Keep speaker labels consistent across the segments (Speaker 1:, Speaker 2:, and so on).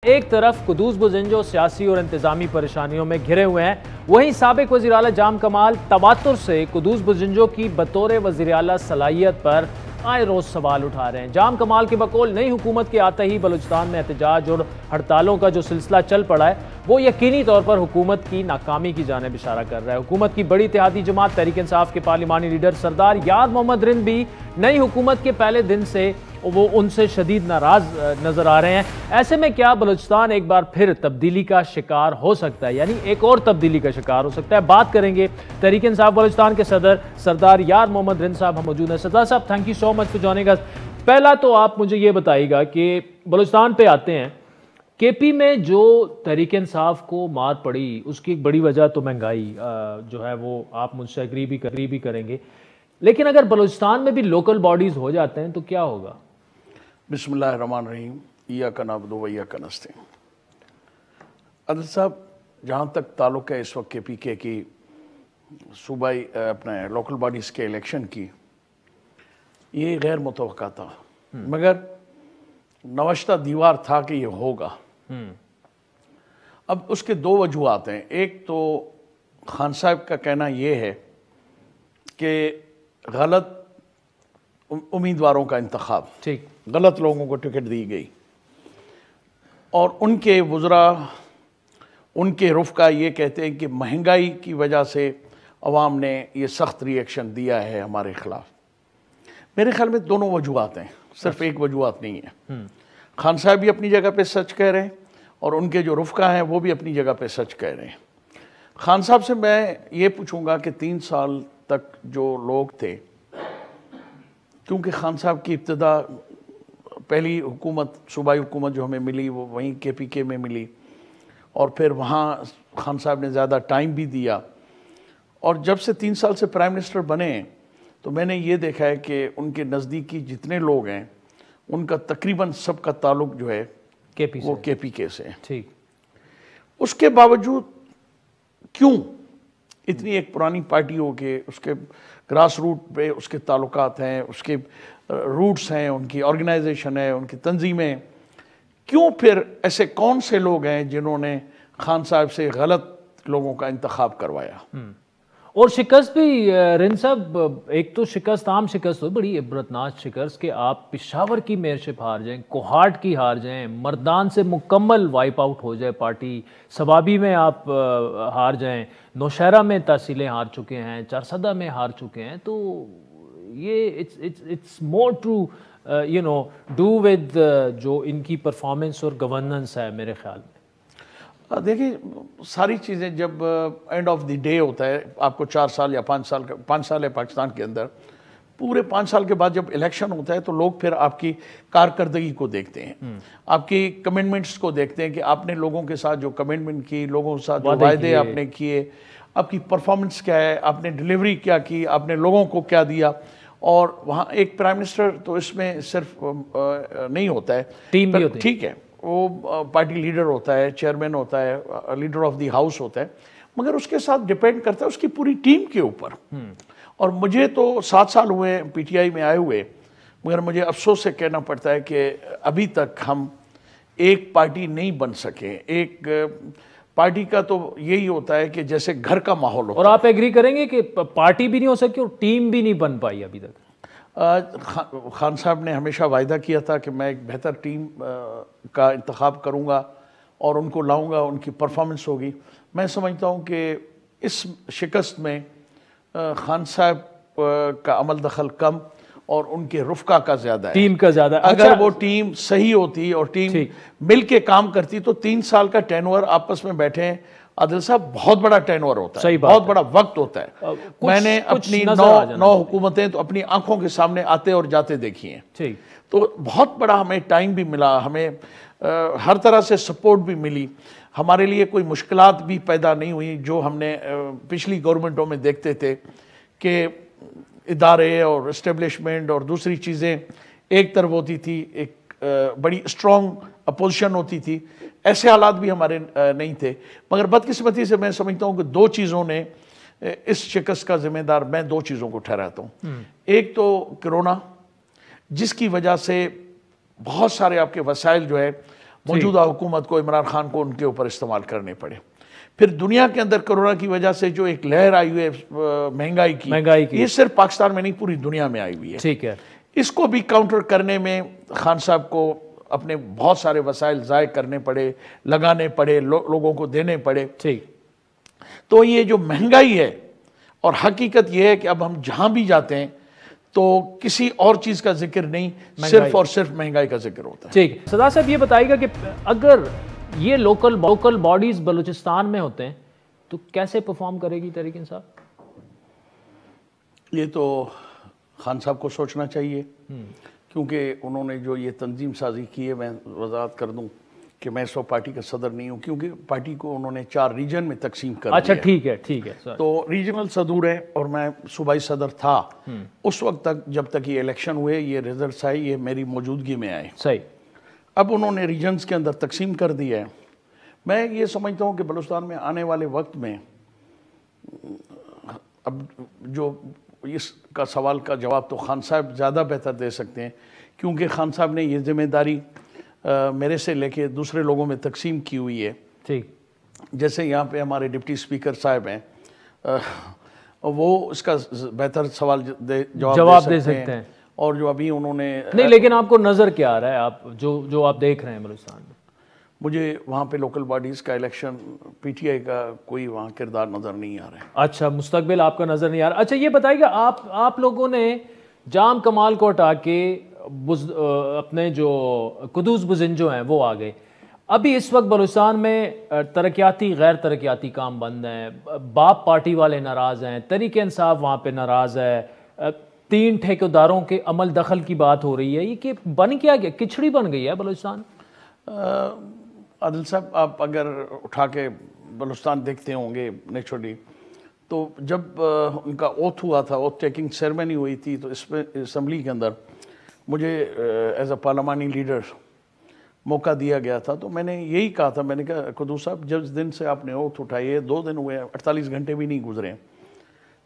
Speaker 1: ایک طرف قدوس بزنجو سیاسی اور انتظامی پریشانیوں میں گھرے ہوئے ہیں، وہیں سابق وزیر اعلیٰ جام کمال تواتر سے قدوس بزنجو کی بطور وزیر اعلیٰ صلاحیت پر آئے روز سوال اٹھا رہے ہیں۔ جام کمال کے بقول نئی حکومت کے آتے ہی بلوچستان میں احتجاج اور ہڑتالوں کا جو سلسلہ چل پڑا ہے وہ یقینی طور پر حکومت کی ناکامی کی جانب اشارہ کر رہا ہے۔ حکومت کی بڑی اتحادی جماعت تحریک انصاف کے پارلیمانی لیڈر سردار یار محمد رند بھی نئی حکومت کے پہلے دن سے وہ ان سے شدید ناراض نظر آ رہے ہیں۔ ایسے میں کیا بلوچستان ایک بار پھر تبدیلی کا شکار ہو سکتا ہے، یعنی ایک اور تبدیلی کا شکار ہو سکتا ہے؟ بات کریں گے تحریک انصاف بلوچستان کے صدر سردار یار محمد رند صاحب ہم موجود ہیں۔ سردار صاحب thank you so much for joining اس۔ پہلا تو آپ مجھے یہ بتائیے گا کہ بلوچستان پہ آتے ہیں، کے پی میں جو تحریک انصاف کو مار پڑی اس کی ایک بڑی وجہ تو مہنگائی جو ہے وہ آپ مجھ سے اگری بھی کریں گے، لیکن اگر بلوچستان میں بھی لوکل باڈیز ہو جاتے ہیں تو کیا ہوگا؟
Speaker 2: بسم اللہ الرحمن الرحیم، ایاک نعبد و ایاک نستعین۔ عادل صاحب، جہاں تک تعلق ہے اس وقت کے پی کے کی صوبائی اپنے لوکل باڈیز کے الیکشن کی، یہ غیر متوقع تھا، مگر نوشتہ دیوار تھا کہ یہ ہوگا۔ اب اس کے دو وجوہات ہیں۔ ایک تو خان صاحب کا کہنا یہ ہے کہ غلط امیدواروں کا انتخاب، غلط لوگوں کو ٹکٹ دی گئی، اور ان کے وزراء، ان کے رفقا یہ کہتے ہیں کہ مہنگائی کی وجہ سے عوام نے یہ سخت ری ایکشن دیا ہے ہمارے خلاف۔ میرے خیال میں دونوں وجوہات ہیں، صرف ایک وجوہات نہیں ہے۔ خان صاحب بھی اپنی جگہ پہ سچ کہہ رہے ہیں اور ان کے جو رفقا ہیں وہ بھی اپنی جگہ پہ سچ کہہ رہے ہیں۔ خان صاحب سے میں یہ پوچھوں گا کہ 3 سال تک جو لوگ تھے، کیونکہ خان صاحب کی ابتدا پہلی حکومت، صوبائی حکومت جو ہمیں ملی وہ وہیں کے پی کے میں ملی، اور پھر وہاں خان صاحب نے زیادہ ٹائم بھی دیا، اور جب سے 3 سال سے پرائم منسٹر بنے تو میں نے یہ دیکھا ہے کہ ان کے نزدیکی جتنے لوگ ہیں ان کا تقریباً سب کا تعلق جو ہے وہ کے پی کے سے ہے۔ اس کے باوجود کیوں اتنی ایک پرانی پارٹی ہو کے اس کے گراس روٹ پہ اس کے تعلقات ہیں، اس کے روٹس ہیں، ان کی آرگنائزیشن ہے، ان کی تنظیمیں، کیوں پھر ایسے کون سے لوگ ہیں جنہوں نے خان صاحب سے غلط لوگوں کا انتخاب کروایا؟
Speaker 1: اور شکست بھی رند صاحب، ایک تو شکست عام شکست ہو، بڑی عبرتناک شکست کہ آپ پشاور کی میئرشپ ہار جائیں، کوہاٹ کی ہار جائیں، مردان سے مکمل وائپ آؤٹ ہو جائے پارٹی، سوابی میں آپ ہار جائیں، نوشہرہ میں تحصیلیں ہار چکے ہیں، چارسدہ میں ہار چکے ہیں، تو یہ it's more to do with جو ان کی پرفارمنس اور گورننس ہے میرے خیال میں۔
Speaker 2: دیکھیں، ساری چیزیں جب اینڈ آف دی ڈے ہوتا ہے، آپ کو 4 سال یا 5 سال ہے پاکستان کے اندر، پورے 5 سال کے بعد جب الیکشن ہوتا ہے تو لوگ پھر آپ کی کارکردگی کو دیکھتے ہیں، آپ کی کمٹمنٹس کو دیکھتے ہیں کہ آپ نے لوگوں کے ساتھ جو کمٹمنٹ کی، لوگوں کے ساتھ جو وعدے آپ نے کیے، آپ کی پرفارمنس کیا ہے، آپ نے ڈیلیوری کیا کی، آپ نے لوگوں کو کیا دیا۔ اور وہاں ایک پرائم منسٹر تو اس میں صرف نہیں ہوتا ہے، ٹیم بھی ہوتی ہے، ٹھیک ہے، وہ پارٹی لیڈر ہوتا ہے، چیئرمین ہوتا ہے، لیڈر آف دی ہاؤس ہوتا ہے، مگر اس کے ساتھ ڈیپینڈ کرتا ہے اس کی پوری ٹیم کے اوپر۔ اور مجھے تو 7 سال ہوئے پی ٹی آئی میں آئے ہوئے، مگر مجھے افسوس سے کہنا پڑتا ہے کہ ابھی تک ہم ایک پارٹی نہیں بن سکے۔ ایک پارٹی کا تو یہی ہوتا ہے کہ جیسے گھر کا ماحول ہوتا ہے۔
Speaker 1: اور آپ ایگری کریں گے کہ پارٹی بھی نہیں ہو سکی اور ٹیم بھی نہیں بن پائی ابھی تک؟
Speaker 2: خان صاحب نے ہمیشہ وعدہ کیا تھا کہ میں ایک بہتر ٹیم کا انتخاب کروں گا اور ان کو لاؤں گا، ان کی پرفارمنس ہوگی۔ میں سمجھتا ہوں کہ اس شکست میں خان صاحب کا عمل دخل کم اور ان کے رفقا کا زیادہ ہے،
Speaker 1: ٹیم کا زیادہ۔
Speaker 2: اگر وہ ٹیم صحیح ہوتی اور ٹیم مل کے کام کرتی تو 3 سال کا ٹینور آپس میں بیٹھے ہیں عادل صاحب، بہت بڑا ٹینور ہوتا ہے، بہت بڑا وقت ہوتا ہے۔ میں نے اپنی 9 حکومتیں تو اپنی آنکھوں کے سامنے آتے اور جاتے دیکھی ہیں، تو بہت بڑا ہمیں ٹائم بھی ملا، ہمیں ہر طرح سے سپورٹ بھی ملی، ہمارے لیے کوئی مشکلات بھی پیدا نہیں ہوئی جو ہم نے پچھلی گورنمنٹوں میں دیکھتے تھے کہ ادارے اور اسٹیبلشمنٹ اور دوسری چیزیں ایک طرف ہوتی تھی، ایک بڑی اسٹرانگ اپوزیشن ہوتی تھی، ایسے حالات بھی ہمارے نہیں تھے۔ مگر بدقسمتی سے میں سمجھتا ہوں کہ 2 چیزوں نے اس شکست کا ذمہ دار میں 2 چیزوں کو ٹھہراتا ہوں۔ ایک تو کرونا، جس کی وجہ سے بہت سارے آپ کے وسائل جو ہے موجودہ حکومت کو، عمران خان کو، ان کے اوپر استعمال کرنے پڑے۔ پھر دنیا کے اندر کرونا کی وجہ سے جو ایک لہر آئی ہوئی ہے مہنگائی کی، یہ صرف پاکستان میں نہیں پوری دنیا میں آئی ہوئی ہے۔
Speaker 1: ٹھیک ہے،
Speaker 2: اس کو بھی کاؤنٹر کرنے میں خان صاحب کو اپنے بہت سارے وسائل ضائع کرنے پڑے، لگانے پڑے، لوگوں کو دینے پڑے۔
Speaker 1: ٹھیک،
Speaker 2: تو یہ جو مہنگائی ہے، اور حقیقت یہ ہے کہ اب ہم جہاں بھی جاتے ہیں تو کسی اور چیز کا ذکر نہیں، صرف اور صرف مہنگائی کا ذکر ہوتا ہے۔
Speaker 1: ٹھیک، سردار صاحب یہ بتائیے گا کہ اگر یہ لوکل باڈیز بلوچستان میں ہوتے ہیں تو کیسے پرفارم کرے گی تحریک انصاف؟
Speaker 2: یہ تو خان صاحب کو سوچنا چاہیے، کیونکہ انہوں نے جو یہ تنظیم سازی کی ہے، میں وضاحت کر دوں کہ میں اس وقت پارٹی کا صدر نہیں ہوں، کیونکہ پارٹی کو انہوں نے 4 ریجن میں تقسیم کر دیا۔
Speaker 1: اچھا ٹھیک ہے
Speaker 2: تو ریجنل صدور ہے، اور میں صوبائی صدر تھا اس وقت تک جب تک یہ الیکشن ہوئے، یہ ریزلٹس آئے، یہ میری موجودگی میں آئے۔
Speaker 1: صحیح۔
Speaker 2: اب انہوں نے ریجنز کے اندر تقسیم کر دیا ہے۔ میں یہ سمجھتا ہوں کہ بلوچستان میں آنے والے وقت میں اب جو اس کا سوال کا جواب تو خان صاحب زیادہ بہتر دے سکتے ہیں، کیونکہ خان صاحب نے یہ ذمہ داری میرے سے لے کے دوسرے لوگوں میں تقسیم کی ہوئی ہے۔
Speaker 1: ٹھیک،
Speaker 2: جیسے یہاں پہ ہمارے ڈپٹی اسپیکر صاحب ہیں، وہ اس کا بہتر سوال جواب دے سکتے ہیں، اور جو ابھی انہوں نے
Speaker 1: نہیں، لیکن آپ کو نظر کیا آ رہا ہے، آپ جو آپ دیکھ رہے ہیں بلوچستان میں؟
Speaker 2: مجھے وہاں پہ لوکل باڈیز کا الیکشن پی ٹی آئی کا کوئی وہاں کردار نظر نہیں آ رہا ہے۔
Speaker 1: اچھا، مستقبل آپ کا نظر نہیں آ رہا۔ اچھا یہ بتائیے کہ آپ لوگوں نے جام کمال کو ہٹا کے اپنے جو قدوس بزنجو ہیں وہ آ گئے۔ ابھی اس وقت بلوچستان میں ترقیاتی غیر ترقیاتی کام بند ہیں، باپ پارٹی والے ناراض ہیں، تحریک انصاف وہاں پہ ناراض ہے، 3 ٹھیکیداروں کے عمل دخل کی بات ہو رہی ہے۔ یہ کہ بن کیا گیا، کچھڑی بن گئی ہے بلوچستان؟
Speaker 2: عادل صاحب، آپ اگر اٹھا کے بلوچستان دیکھتے ہوں گے نیچرلی، تو جب ان کا اوتھ ہوا تھا، اوتھ ٹیکنگ سیرمنی ہوئی تھی، تو اس میں اسمبلی کے اندر مجھے ایز اے پارلیمانی لیڈر موقع دیا گیا تھا، تو میں نے یہی کہا تھا، میں نے کہا قدوس صاحب جس دن سے آپ نے اوتھ اٹھائی ہے 2 دن ہوئے، 48 گھنٹے بھی نہیں گزرے،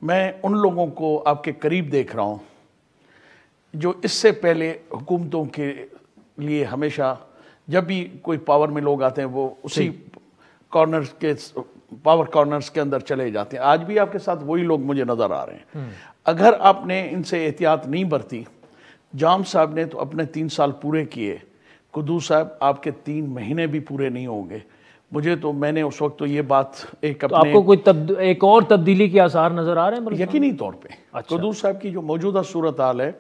Speaker 2: میں ان لوگوں کو آپ کے قریب دیکھ رہا ہوں جو اس سے پہلے حکومتوں کے لیے ہمیشہ جب بھی کوئی پاور میں لوگ آتے ہیں وہ اسی پاور کارنرز کے اندر چلے جاتے ہیں۔ آج بھی آپ کے ساتھ وہی لوگ مجھے نظر آ رہے ہیں۔ اگر آپ نے ان سے احتیاط نہیں برتی، جام صاحب نے تو اپنے 3 سال پورے کیے، قدوس صاحب آپ کے 3 مہینے بھی پورے نہیں ہوں گے۔ میں نے اس وقت تو یہ بات
Speaker 1: آپ کو کوئی ایک اور تبدیلی کے آثار نظر آ رہے ہیں؟
Speaker 2: یقینی طور پہ قدوس صاحب کی جو موجودہ صورتحال ہے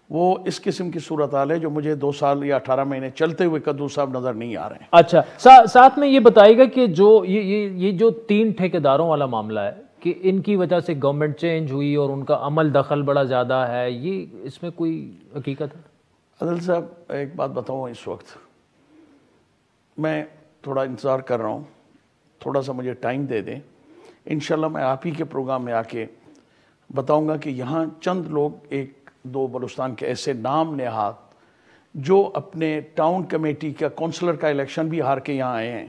Speaker 2: وہ اس قسم کی صورتحال ہے جو مجھے 2 سال یا 18 مہینے چلتے ہوئے قدوس صاحب نظر نہیں آ رہے ہیں۔
Speaker 1: اچھا، ساتھ میں یہ بتائیے گا کہ یہ جو 3 ٹھیکیداروں والا معاملہ ہے کہ ان کی وجہ سے گورنمنٹ چینج ہوئی اور ان کا عمل دخل بڑا زیادہ ہے، یہ اس میں کوئی حقیقت ہے؟
Speaker 2: عادل صاحب ایک بات بتاؤں، اس وقت میں تھوڑا انتظار کر رہا ہوں، تھوڑا سا مجھے ٹائم دے دیں، انشاءاللہ میں آپ ہی کے پروگرام میں آ کے بتاؤں گا کہ یہاں چند لوگ 1-2 بلوچستان کے ایسے نام نہاد جو اپنے ٹاؤن کمیٹی کا کونسلر کا الیکشن بھی ہار کے یہاں آئے ہیں،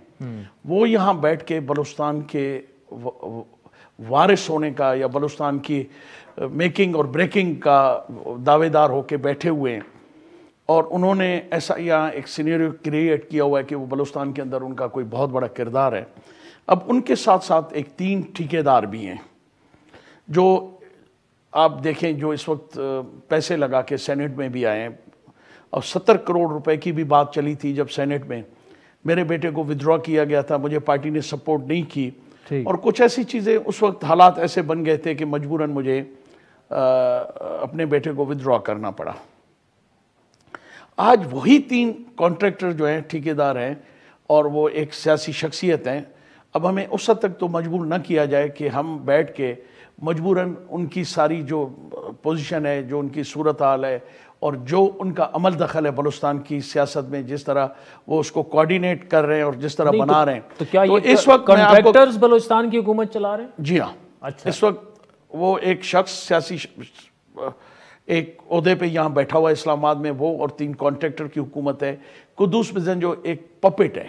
Speaker 2: وہ یہاں بیٹھ کے بلوچستان کے وارث ہونے کا یا بلوچستان کی میکنگ اور بریکنگ کا دعوے دار ہو کے بیٹھے ہوئے ہیں، اور انہوں نے ایسا یہاں ایک سینیریو کریٹ کیا ہوا ہے کہ وہ بلوچستان کے اندر ان کا کوئی بہت بڑا کردار ہے۔ اب ان کے ساتھ ساتھ 3 ٹھیکیدار بھی ہیں جو آپ دیکھیں جو اس وقت پیسے لگا کے سینٹ میں بھی آئے ہیں، اور 70 کروڑ روپے کی بھی بات چلی تھی جب سینٹ میں میرے بیٹے کو ودرا کیا گیا تھا، مجھے پارٹی نے سپورٹ نہیں کی، اور کچھ ایسی چیزیں اس وقت حالات ایسے بن گئے تھے کہ مجبوراً مجھے اپنے بیٹے کو ودرا کرنا پڑا۔ آج وہی 3 کانٹریکٹر جو ہیں، ٹھیکیدار ہیں، اور وہ ایک سیاسی شخصیت ہیں۔ اب ہمیں اس حد تک تو مجبور نہ کیا جائے کہ ہم بیٹھ کے مجبوراً ان کی ساری جو پوزیشن ہے، جو ان کی صورتحال ہے، اور جو ان کا عمل دخل ہے بلوچستان کی سیاست میں، جس طرح وہ اس کو کوارڈینیٹ کر رہے ہیں اور جس طرح بنا رہے ہیں،
Speaker 1: تو کیا یہ
Speaker 2: اس وقت
Speaker 1: کانٹریکٹرز بلوچستان کی حکومت چلا رہے ہیں؟
Speaker 2: جی ہاں، اس وقت وہ ایک شخص سیاسی ایک عہدے پہ یہاں بیٹھا ہوا ہے اسلام آباد میں، وہ اور 3 کانٹریکٹر کی حکومت ہے۔ قدوس بزنجو ایک پپٹ ہے،